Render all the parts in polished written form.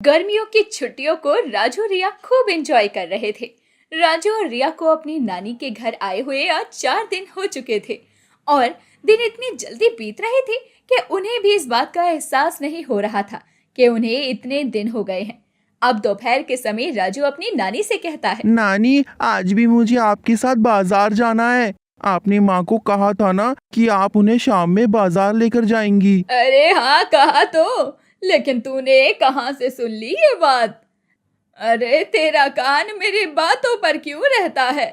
गर्मियों की छुट्टियों को राजू और रिया खूब एंजॉय कर रहे थे। राजू और रिया को अपनी नानी के घर आए हुए आज 4 दिन हो चुके थे और दिन इतनी जल्दी बीत रहे थे कि उन्हें भी इस बात का एहसास नहीं हो रहा था कि उन्हें इतने दिन हो गए हैं। अब दोपहर के समय राजू अपनी नानी से कहता है, नानी, आज भी मुझे आपके साथ बाजार जाना है। आपने माँ को कहा था ना कि आप उन्हें शाम में बाजार लेकर जाएंगी। अरे हाँ कहा तो, लेकिन तूने कहाँ से सुन ली ये बात? अरे तेरा कान मेरी बातों पर क्यों रहता है?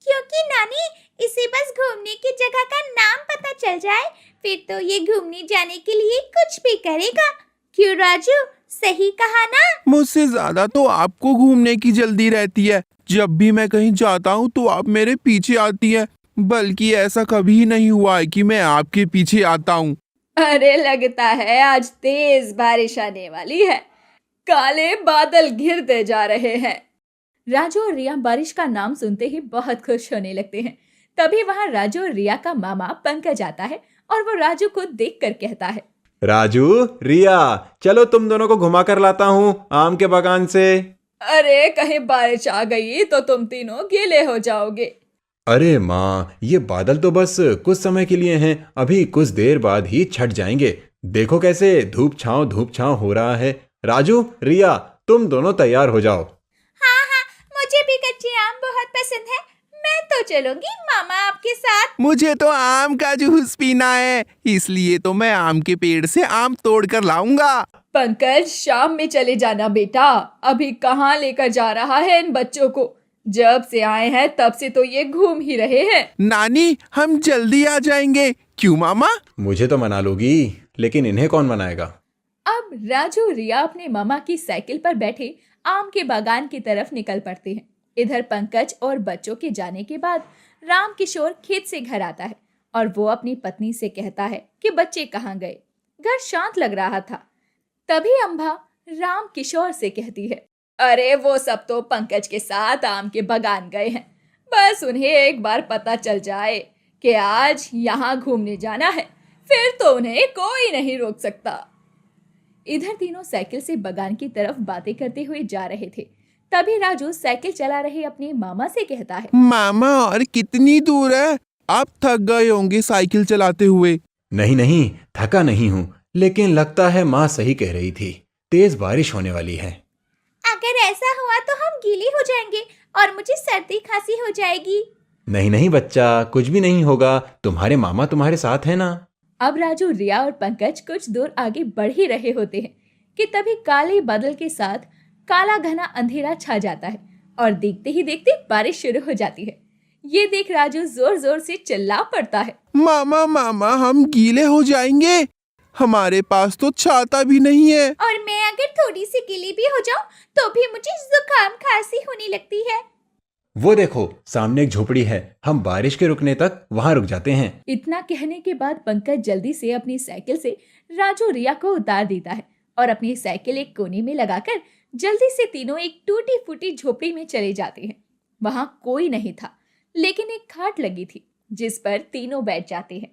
क्योंकि नानी, इसे बस घूमने की जगह का नाम पता चल जाए फिर तो ये घूमने जाने के लिए कुछ भी करेगा। क्यों राजू, सही कहा ना? मुझसे ज्यादा तो आपको घूमने की जल्दी रहती है। जब भी मैं कहीं जाता हूँ तो आप मेरे पीछे आती हैं, बल्कि ऐसा कभी नहीं हुआ है कि मैं आपके पीछे आता हूँ। अरे लगता है आज तेज बारिश आने वाली है। काले बादल घिरते जा रहे हैं। राजू और रिया बारिश का नाम सुनते ही बहुत खुश होने लगते हैं। तभी वहां राजू और रिया का मामा पंकज आता है और वो राजू को देखकर कहता है, राजू, रिया, चलो तुम दोनों को घुमा कर लाता हूँ आम के बागान से। अरे कहीं बारिश आ गई तो तुम तीनों गीले हो जाओगे। अरे माँ, ये बादल तो बस कुछ समय के लिए हैं, अभी कुछ देर बाद ही छट जाएंगे। देखो कैसे धूप छांव हो रहा है। राजू, रिया, तुम दोनों तैयार हो जाओ। हाँ हाँ, मुझे भी कच्चे आम बहुत पसंद है। मैं तो चलूंगी मामा आपके साथ। मुझे तो आम का जूस पीना है, इसलिए तो मैं आम के पेड़ से आम तोड़ कर लाऊंगा। पंकज, शाम में चले जाना बेटा। अभी कहाँ लेकर जा रहा है इन बच्चों को? जब से आए हैं तब से तो ये घूम ही रहे हैं। नानी, हम जल्दी आ जाएंगे। क्यों मामा? मुझे तो मना लोगी, लेकिन इन्हें कौन मनाएगा? अब राजू रिया अपने मामा की साइकिल पर बैठे आम के बागान की तरफ निकल पड़ते हैं। इधर पंकज और बच्चों के जाने के बाद राम किशोर खेत से घर आता है और वो अपनी पत्नी से कहता है कि बच्चे कहाँ गए। घर शांत लग रहा था। तभी अम्भा राम किशोर से कहती है, अरे वो सब तो पंकज के साथ आम के बागान गए हैं। बस उन्हें एक बार पता चल जाए कि आज यहाँ घूमने जाना है, फिर तो उन्हें कोई नहीं रोक सकता। इधर तीनों साइकिल से बागान की तरफ बातें करते हुए जा रहे थे। तभी राजू साइकिल चला रहे अपने मामा से कहता है, मामा, और कितनी दूर है? आप थक गए होंगे साइकिल चलाते हुए। नहीं नहीं, थका नहीं हूँ, लेकिन लगता है माँ सही कह रही थी, तेज बारिश होने वाली है। अगर ऐसा हुआ तो हम गीले हो जाएंगे और मुझे सर्दी खांसी हो जाएगी। नहीं नहीं बच्चा, कुछ भी नहीं होगा, तुम्हारे मामा तुम्हारे साथ है ना। अब राजू, रिया और पंकज कुछ दूर आगे बढ़ ही रहे होते हैं कि तभी काले बादल के साथ काला घना अंधेरा छा जाता है और देखते ही देखते बारिश शुरू हो जाती है। ये देख राजू जोर जोर से चिल्ला पड़ता है, मामा मामा, हम गीले हो जाएंगे। हमारे पास तो छाता भी नहीं है। और मैं अगर थोड़ी सी गीली भी हो जाऊं तो भी मुझे जुकाम खांसी होने लगती है। वो देखो, सामने एक झोपड़ी है, हम बारिश के रुकने तक वहां रुक जाते हैं। इतना कहने के बाद पंकज जल्दी से अपनी साइकिल से राजू रिया को उतार देता है और अपनी साइकिल एक कोने में लगाकर जल्दी से तीनों एक टूटी फूटी झोपड़ी में चले जाते हैं। वहां कोई नहीं था, लेकिन एक खाट लगी थी जिस पर तीनों बैठ जाते हैं।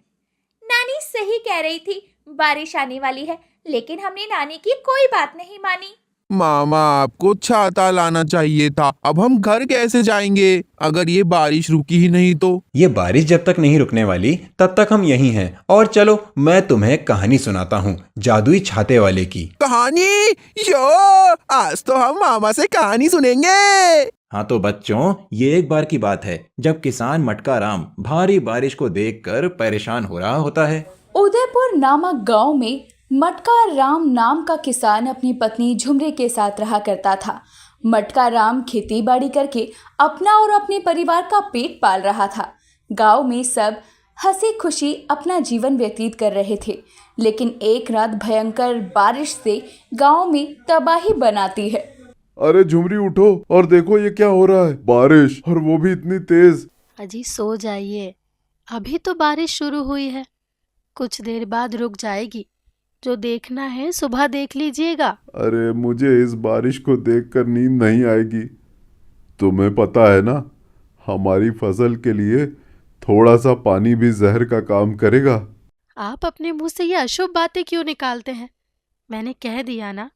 नानी सही कह रही थी, बारिश आने वाली है, लेकिन हमने नानी की कोई बात नहीं मानी। मामा, आपको छाता लाना चाहिए था। अब हम घर कैसे जाएंगे अगर ये बारिश रुकी ही नहीं तो? ये बारिश जब तक नहीं रुकने वाली तब तक हम यहीं हैं। और चलो, मैं तुम्हें कहानी सुनाता हूँ, जादुई छाते वाले की। कहानी? यो, आज तो हम मामा से कहानी सुनेंगे। हाँ तो बच्चों, ये एक बार की बात है जब किसान मटका राम भारी बारिश को देखकर परेशान हो रहा होता है। उदयपुर नामक गांव में मटका राम नाम का किसान अपनी पत्नी झुमरे के साथ रहा करता था। मटका राम खेती बाड़ी करके अपना और अपने परिवार का पेट पाल रहा था। गांव में सब हंसी खुशी अपना जीवन व्यतीत कर रहे थे, लेकिन एक रात भयंकर बारिश से गांव में तबाही बनाती है। अरे झुमरी, उठो और देखो ये क्या हो रहा है। बारिश, और वो भी इतनी तेज। अजी सो जाइए, अभी तो बारिश शुरू हुई है, कुछ देर बाद रुक जाएगी। जो देखना है सुबह देख लीजिएगा। अरे मुझे इस बारिश को देखकर नींद नहीं आएगी। तुम्हें पता है ना, हमारी फसल के लिए थोड़ा सा पानी भी जहर का काम करेगा। आप अपने मुंह से ये अशुभ बातें क्यों निकालते हैं? मैंने कह दिया ना,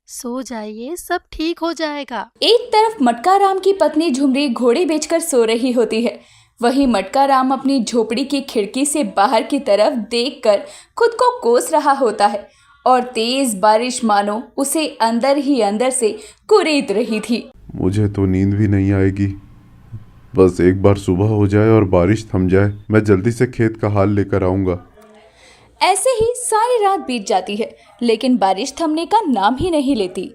सो जाइए, सब ठीक हो जाएगा। एक तरफ मटका राम की पत्नी झुमरी घोड़े बेचकर सो रही होती है, वहीं मटका राम अपनी झोपड़ी की खिड़की से बाहर की तरफ देखकर खुद को कोस रहा होता है और तेज बारिश मानो उसे अंदर ही अंदर से कुरेद रही थी। मुझे तो नींद भी नहीं आएगी। बस एक बार सुबह हो जाए और बारिश थम जाए, मैं जल्दी से खेत का हाल लेकर आऊंगा। ऐसे ही सारी रात बीत जाती है, लेकिन बारिश थमने का नाम ही नहीं लेती।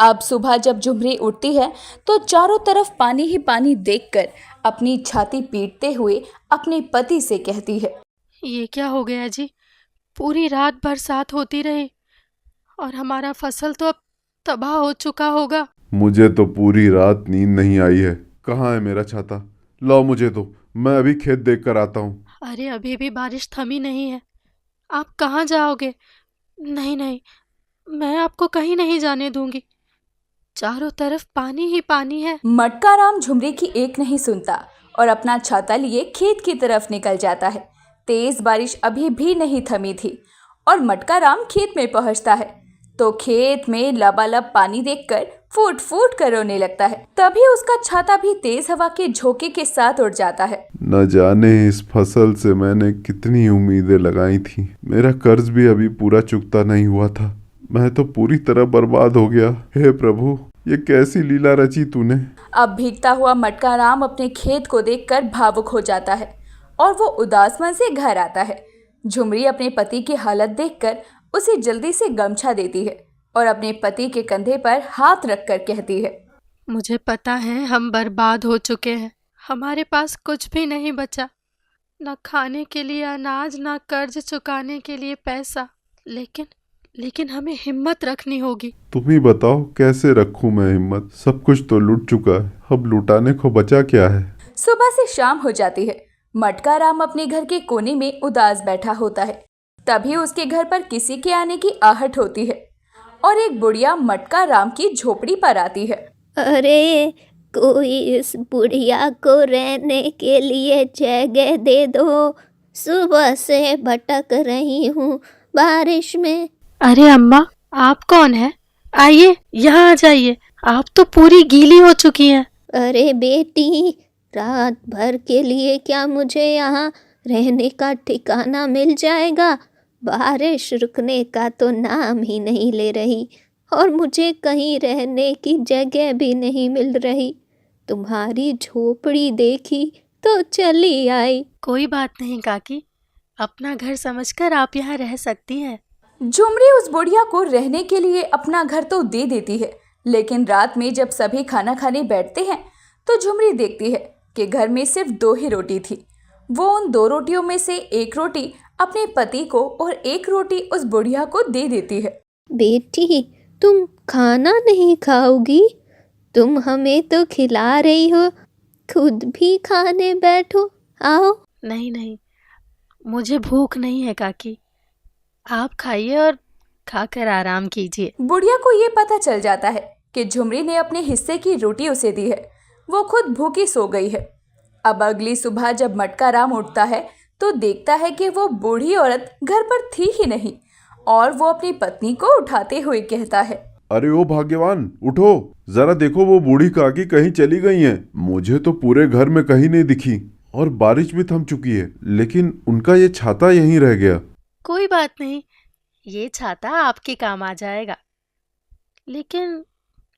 अब सुबह जब झुमरी उठती है तो चारों तरफ पानी ही पानी देखकर अपनी छाती पीटते हुए अपने पति से कहती है, ये क्या हो गया जी? पूरी रात बरसात होती रही और हमारा फसल तो अब तबाह हो चुका होगा। मुझे तो पूरी रात नींद नहीं आई है। कहाँ है मेरा छाता? लाओ मुझे तो, मैं अभी खेत देख कर आता हूँ। अरे अभी भी बारिश थमी नहीं है, आप कहाँ जाओगे? नहीं नहीं, मैं आपको कहीं नहीं जाने दूंगी। चारों तरफ पानी ही पानी है। मटका राम झुमरी की एक नहीं सुनता और अपना छाता लिए खेत की तरफ निकल जाता है। तेज बारिश अभी भी नहीं थमी थी और मटका राम खेत में पहुंचता है तो खेत में लबालब पानी देखकर फूट फूट कर रोने लगता है। तभी उसका छाता भी तेज हवा के झोंके के साथ उड़ जाता है। न जाने इस फसल से मैंने कितनी उम्मीदें लगाई थी। मेरा कर्ज भी अभी पूरा चुकता नहीं हुआ था। मैं तो पूरी तरह बर्बाद हो गया। हे प्रभु, ये कैसी लीला रची तूने। अब भीगता हुआ मटका राम अपने खेत को देखकर भावुक हो जाता है और वो उदास मन से घर आता है। झुमरी अपने पति की हालत देखकर उसे जल्दी से गमछा देती है और अपने पति के कंधे पर हाथ रखकर कहती है, मुझे पता है हम बर्बाद हो चुके हैं। हमारे पास कुछ भी नहीं बचा, ना खाने के लिए अनाज, ना कर्ज चुकाने के लिए पैसा। लेकिन हमें हिम्मत रखनी होगी। तुम ही बताओ कैसे रखूं मैं हिम्मत। सब कुछ तो लूट चुका है, अब लुटाने को बचा क्या है। सुबह से शाम हो जाती है। मटका राम अपने घर के कोने में उदास बैठा होता है। तभी उसके घर पर किसी के आने की आहट होती है और एक बुढ़िया मटका राम की झोपड़ी पर आती है। अरे, कोई इस बुढ़िया को रहने के लिए जगह दे दो। सुबह से भटक रही हूँ बारिश में। अरे अम्मा, आप कौन है? आइए यहाँ आ जाइए, आप तो पूरी गीली हो चुकी हैं। अरे बेटी, रात भर के लिए क्या मुझे यहाँ रहने का ठिकाना मिल जाएगा? बारिश रुकने का तो नाम ही नहीं ले रही और मुझे कहीं रहने की जगह भी नहीं मिल रही। तुम्हारी झोपड़ी देखी तो चली आई। कोई बात नहीं काकी, अपना घर समझकर आप यहाँ रह सकती हैं। झुमरी उस बुढ़िया को रहने के लिए अपना घर तो दे देती है, लेकिन रात में जब सभी खाना खाने बैठते हैं तो झुमरी देखती है कि घर में सिर्फ 2 ही रोटी थी। वो उन 2 रोटियों में से एक रोटी अपने पति को और एक रोटी उस बुढ़िया को दे देती है। बेटी, तुम खाना नहीं खाओगी? तुम हमें तो खिला रही हो, खुद भी खाने बैठो। आओ। नहीं, मुझे भूख नहीं है काकी, आप खाइए और खाकर आराम कीजिए। बुढ़िया को ये पता चल जाता है कि झुमरी ने अपने हिस्से की रोटी उसे दी है। वो खुद भूखी सो गई है। अब अगली सुबह जब मटका राम उठता है तो देखता है कि वो बूढ़ी औरत घर पर थी ही नहीं और वो अपनी पत्नी को उठाते हुए कहता है, अरे ओ भाग्यवान, उठो, जरा देखो वो बूढ़ी काकी कहीं चली गई हैं। मुझे तो पूरे घर में कहीं नहीं दिखी और बारिश भी थम चुकी है, लेकिन उनका ये छाता यहीं रह गया। कोई बात नहीं, ये छाता आपके काम आ जाएगा। लेकिन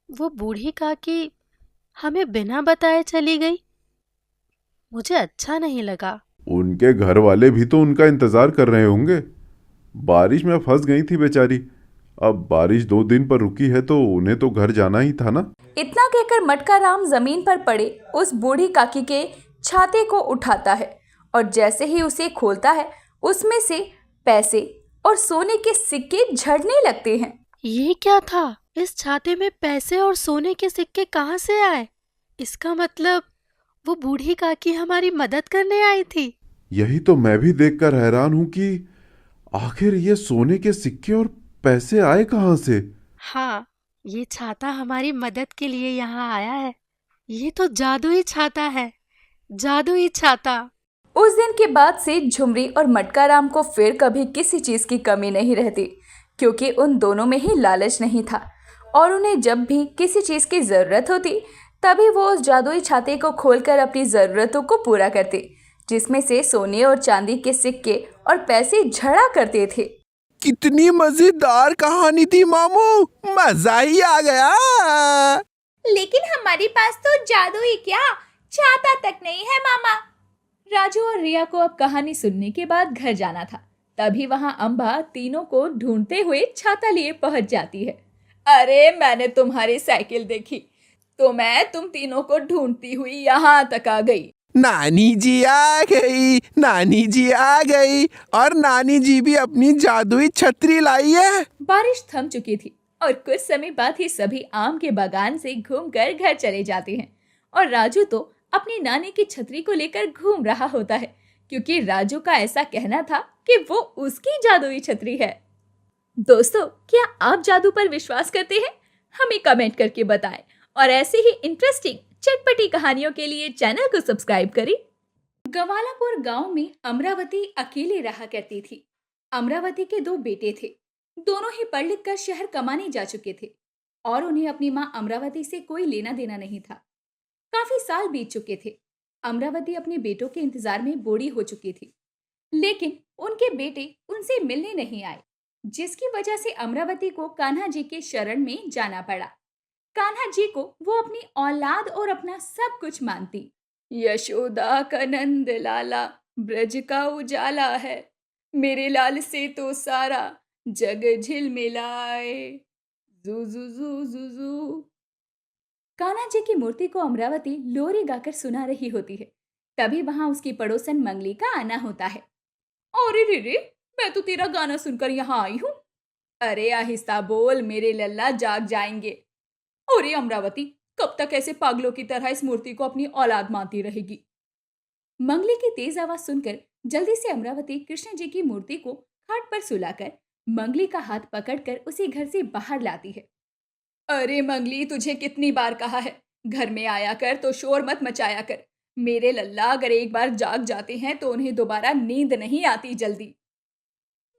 वो बूढ़ी काकी हमें बिना बताए चली गई, मुझे अच्छा नहीं लगा। उनके घर वाले भी तो उनका इंतजार कर रहे होंगे। बारिश में फंस गई थी बेचारी। अब बारिश 2 दिन पर रुकी है तो उन्हें तो घर जाना ही था ना। इतना कहकर मटका राम जमीन पर पड़े उस बूढ़ी काकी के छाते को उठाता है और जैसे ही उसे खोलता है उसमें से पैसे और सोने के सिक्के झड़ने लगते हैं। ये क्या था? इस छाते में पैसे और सोने के सिक्के कहाँ से आए? इसका मतलब वो बूढ़ी काकी हमारी मदद करने आई थी। यही तो मैं भी देखकर हैरान हूँ कि आखिर ये सोने के सिक्के और पैसे आए कहाँ से। हाँ, ये छाता हमारी मदद के लिए यहाँ आया है। ये तो जादुई छाता है, जादुई छाता। उस दिन के बाद से झुमरी और मटका राम को फिर कभी किसी चीज की कमी नहीं रहती, क्योंकि उन दोनों में ही लालच नहीं था। और उन्हें जब भी किसी चीज की जरूरत होती तभी वो उस जादुई छाते को खोलकर अपनी जरूरतों को पूरा करते, जिसमें से सोने और चांदी के सिक्के और पैसे झड़ा करते थे। कितनी मजेदार कहानी थी मामू, मजा ही आ गया। लेकिन हमारे पास तो जादू ही क्या, छाता तक नहीं है मामा। राजू और रिया को अब कहानी सुनने के बाद घर जाना था। तभी वहां अम्बा तीनों को ढूंढते हुए छाता लिए पहुंच जाती है। अरे मैंने तुम्हारी साइकिल देखी तो मैं तुम तीनों को ढूंढती हुई यहाँ तक आ गई। नानी जी आ गई, नानी जी आ गई, और नानी जी भी अपनी जादुई छतरी लाई है। बारिश थम चुकी थी और कुछ समय बाद ही सभी आम के बागान से घूमकर घर चले जाते हैं। और राजू तो अपनी नानी की छतरी को लेकर घूम रहा होता है, क्योंकि राजू का ऐसा कहना था कि वो उसकी जादुई छतरी है। दोस्तों, क्या आप जादू पर विश्वास करते हैं? हमें कमेंट करके बताएं और ऐसे ही इंटरेस्टिंग चटपटी कहानियों के लिए चैनल को सब्सक्राइब करें। गवालापुर गांव में अमरावती अकेले रहा करती थी। अमरावती के 2 बेटे थे। दोनों ही पढ़ लिख कर शहर कमाने जा चुके थे और उन्हें अपनी मां अमरावती से कोई लेना देना नहीं था। काफी साल बीत चुके थे। अमरावती अपने बेटों के इंतजार में बूढ़ी हो चुकी थी, लेकिन उनके बेटे उनसे मिलने नहीं आए, जिसकी वजह से अमरावती को कान्हा जी के शरण में जाना पड़ा। कान्हा जी को वो अपनी औलाद और अपना सब कुछ मानती। यशोदा का नंद लाला ब्रज का उजाला है, मेरे लाल से तो सारा जग झिलमिलाए, जू जू जू जू जू। कान्हा जी की मूर्ति को अमरावती लोरी गाकर सुना रही होती है। तभी वहां उसकी पड़ोसन मंगली का आना होता है। अरे रे रे, मैं तो तेरा गाना सुनकर यहाँ आई हूँ। अरे आहिस्ता बोल, मेरे लल्ला जाग जाएंगे। अरे अमरावती, कब तक ऐसे पागलों की तरह इस मूर्ति को अपनी औलाद मानती रहेगी? मंगली की तेज आवाज सुनकर जल्दी से अमरावती कृष्ण जी की मूर्ति को खाट पर सुलाकर मंगली का हाथ पकड़कर उसे घर से बाहर लाती है। अरे मंगली, तुझे कितनी बार कहा है, घर में आया कर तो शोर मत मचाया कर। मेरे लल्ला अगर एक बार जाग जाते हैं तो उन्हें दोबारा नींद नहीं आती जल्दी।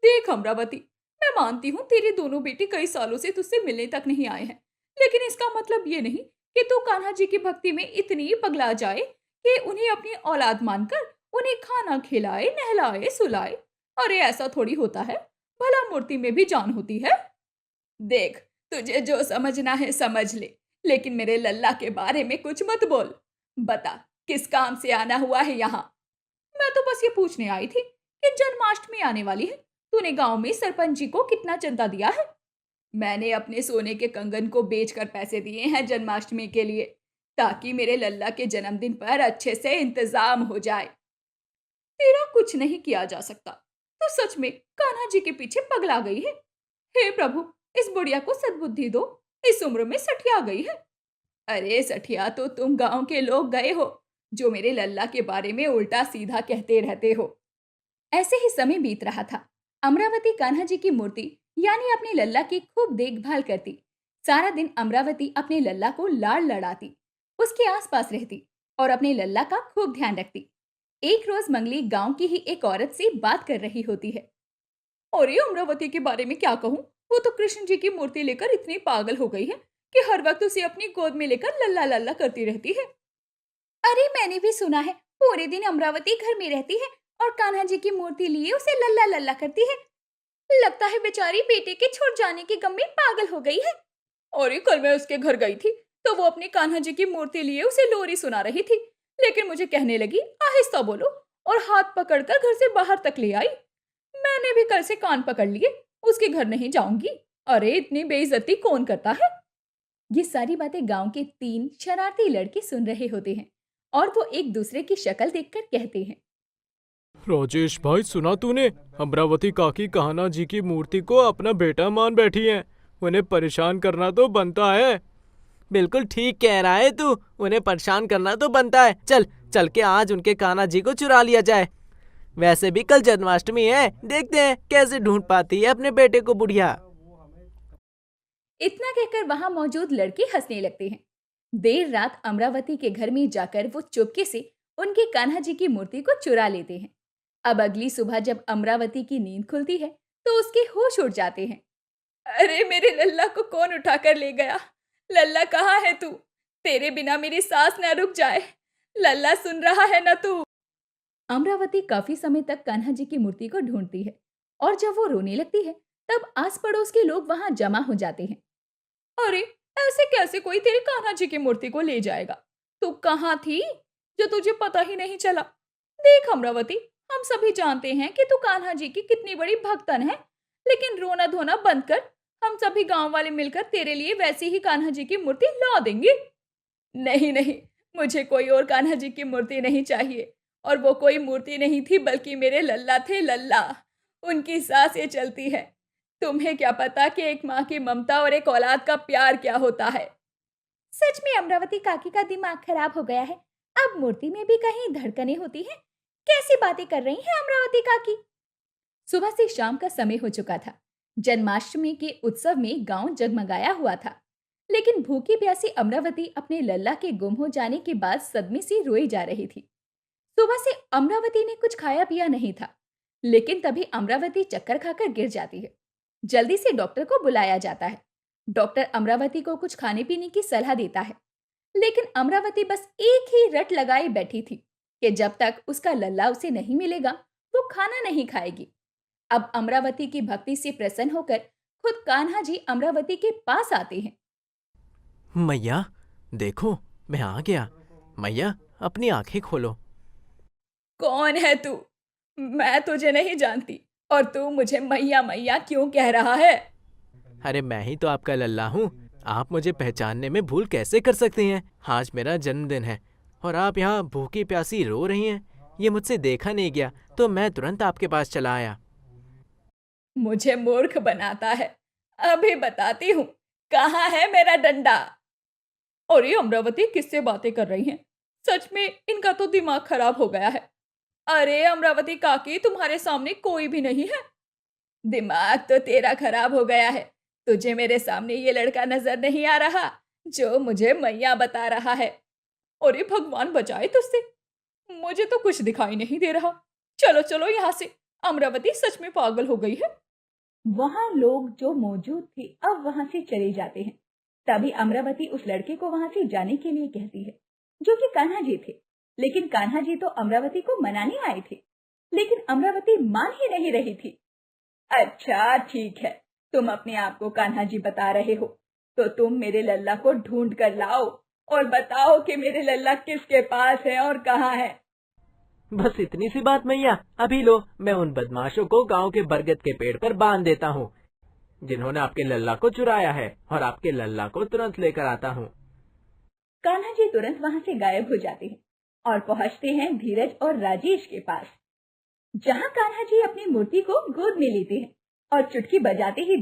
देख अमरावती, मैं मानती हूँ तेरे दोनों बेटे कई सालों से तुझसे मिलने तक नहीं आए हैं, लेकिन इसका मतलब ये नहीं कि तू कान्हा जी की भक्ति में इतनी पगला जाए कि उन्हें अपनी औलाद मानकर उन्हें खाना खिलाए, नहलाए, सुलाए। अरे ऐसा थोड़ी होता है, भला मूर्ति में भी जान होती है। देख, तुझे जो समझना है समझ ले, लेकिन मेरे लल्ला के बारे में कुछ मत बोल। बता, किस काम से आना हुआ है यहाँ? मैं तो बस ये पूछने आई थी कि जन्माष्टमी आने वाली है, तूने गांव में सरपंच जी को कितना चंदा दिया है? मैंने अपने सोने के कंगन को बेचकर पैसे दिए हैं जन्माष्टमी के लिए, ताकि मेरे लल्ला के जन्मदिन पर अच्छे से इंतजाम हो जाए। तेरा कुछ नहीं किया जा सकता, तो सच में कान्हा जी के पीछे पगला गई है। हे प्रभु, इस बुढ़िया को सद्बुद्धि दो, इस उम्र में सठिया गई है। अरे सठिया तो तुम गांव के लोग गए हो, जो मेरे लल्ला के बारे में उल्टा सीधा कहते रहते हो। ऐसे ही समय बीत रहा था। अमरावती कान्हा जी की मूर्ति यानी अपने लल्ला की खूब देखभाल करती। सारा दिन अमरावती अपने लल्ला को लाड़ लड़ाती, उसके आसपास रहती और अपने लल्ला का खूब ध्यान रखती। एक रोज मंगली गांव की ही एक औरत से बात कर रही होती है। अरे अमरावती के बारे में क्या कहूँ, वो तो कृष्ण जी की मूर्ति लेकर इतनी पागल हो गई है कि हर वक्त उसे अपनी गोद में लेकर लल्ला लल्ला करती रहती है। अरे मैंने भी सुना है, पूरे दिन अमरावती घर में रहती है और कान्हा जी की मूर्ति लिए उसे लल्ला लल्ला करती है। लगता है बेचारी बेटे के छूट जाने के गम में पागल हो गई है। अरे कल मैं उसके घर गई थी तो वो अपनी कान्हा जी की मूर्ति लिए उसे लोरी सुना रही थी, लेकिन मुझे कहने लगी आहिस्ता बोलो, और हाथ पकड़कर घर से बाहर तक ले आई। मैंने भी कल से कान पकड़ लिए, उसके घर नहीं जाऊंगी। अरे इतनी बेइज्जती कौन करता है? ये सारी बातें गांव के 3 शरारती लड़के सुन रहे होते हैं और वो एक दूसरे की शक्ल देखकर कहते हैं। राजेश भाई, सुना तूने? अमरावती काकी कान्हा जी की मूर्ति को अपना बेटा मान बैठी है। उन्हें परेशान करना तो बनता है। बिल्कुल ठीक कह रहा है तू, उन्हें परेशान करना तो बनता है। चल चल के आज उनके कान्हा जी को चुरा लिया जाए। वैसे भी कल जन्माष्टमी है, देखते हैं कैसे ढूंढ पाती है अपने बेटे को बुढ़िया। इतना कहकर वहां मौजूद लड़के हंसने लगते हैं। देर रात अमरावती के घर में जाकर वो चुपके से उनके कान्हा जी की मूर्ति को चुरा लेते हैं। अब अगली सुबह जब अमरावती की नींद खुलती है तो उसके होश उड़ जाते हैं। अरे मेरे लल्ला को कौन उठा कर ले गया? लल्ला कहाँ है तू? तेरे बिना मेरी सांस न रुक जाए। लल्ला सुन रहा है ना तू? अमरावती काफी समय तक कान्हा जी की मूर्ति को ढूंढती है और जब वो रोने लगती है तब आस पड़ोस के लोग वहां जमा हो जाते हैं। अरे ऐसे कैसे कोई तेरे कान्हा जी की मूर्ति को ले जाएगा? तू कहाँ थी जो तुझे पता ही नहीं चला? देख अमरावती, हम सभी जानते हैं कि तू कान्हा जी की कितनी बड़ी भक्तन है, लेकिन रोना धोना बंद कर। हम सभी गांव वाले मिलकर तेरे लिए वैसी ही कान्हा जी की मूर्ति ला देंगे। नहीं नहीं, मुझे कोई और कान्हा जी की मूर्ति नहीं चाहिए। और वो कोई मूर्ति नहीं थी बल्कि मेरे लल्ला थे, लल्ला। उनकी सांसें चलती है। तुम्हें क्या पता कि एक माँ की ममता और एक औलाद का प्यार क्या होता है। सच में अमरावती काकी का दिमाग खराब हो गया है। अब मूर्ति में भी कहीं धड़कनें होती हैं। कैसी बातें कर रही हैं अमरावती काकी? सुबह से शाम का समय हो चुका था। जन्माष्टमी के उत्सव में गांव जगमगाया हुआ था, लेकिन भूखी प्यासी अमरावती अपने लल्ला के गुम हो जाने के बाद सदमे से रोई जा रही थी। सुबह से अमरावती ने कुछ खाया पिया नहीं था, लेकिन तभी अमरावती चक्कर खाकर गिर जाती है। जल्दी से डॉक्टर को बुलाया जाता है। डॉक्टर अमरावती को कुछ खाने पीने की सलाह देता है, लेकिन अमरावती बस एक ही रट लगाए बैठी थी कि जब तक उसका लल्ला उसे नहीं मिलेगा वो खाना नहीं खाएगी। अब अमरावती की भक्ति से प्रसन्न होकर खुद कान्हा जी अमरावती के पास आते हैं। मैया देखो, मैं आ गया। मैया अपनी आंखें खोलो। कौन है तू? मैं तुझे नहीं जानती और तू मुझे मैया मैया क्यों कह रहा है? अरे मैं ही तो आपका लल्ला हूँ। आप मुझे पहचानने में भूल कैसे कर सकती हैं? आज मेरा जन्मदिन है और आप यहाँ भूखी प्यासी रो रही हैं। ये मुझसे देखा नहीं गया तो मैं तुरंत आपके पास चला आया। मुझे मूर्ख बनाता है। अभी बताती हूँ, कहाँ है मेरा डंडा? और ये अमरावती किससे बातें कर रही हैं? सच में इनका तो दिमाग खराब हो गया है। अरे अमरावती काकी, तुम्हारे सामने कोई भी नहीं है। दिमाग तो तेरा खराब हो गया है। तुझे मेरे सामने ये लड़का नजर नहीं आ रहा जो मुझे मैया बता रहा है? अरे भगवान बचाए तुझसे, मुझे तो कुछ दिखाई नहीं दे रहा। चलो चलो यहाँ से, अमरावती सच में पागल हो गई है। वहां लोग जो मौजूद थे अब वहां से चले जाते हैं। तभी अमरावती उस लड़के को वहां से जाने के लिए कहती है, जो कि कान्हा जी थे। लेकिन कान्हा जी तो अमरावती को मनाने आए थे, लेकिन अमरावती मान ही नहीं रही थी। अच्छा ठीक है, तुम अपने आप को कान्हा जी बता रहे हो, तो तुम मेरे लल्ला को ढूंढ कर लाओ और बताओ कि मेरे लल्ला किसके पास है और कहाँ है। बस इतनी सी बात मैया। अभी लो, मैं उन बदमाशों को गांव के बरगद के पेड़ पर बांध देता हूँ जिन्होंने आपके लल्ला को चुराया है, और आपके लल्ला को तुरंत लेकर आता हूँ। कान्हा जी तुरंत वहां से गायब हो जाते हैं और पहुंचते हैं धीरज और राजेश के पास, जहां कान्हा जी अपनी मूर्ति को गोद में लेते हैं और चुटकी बजाते ही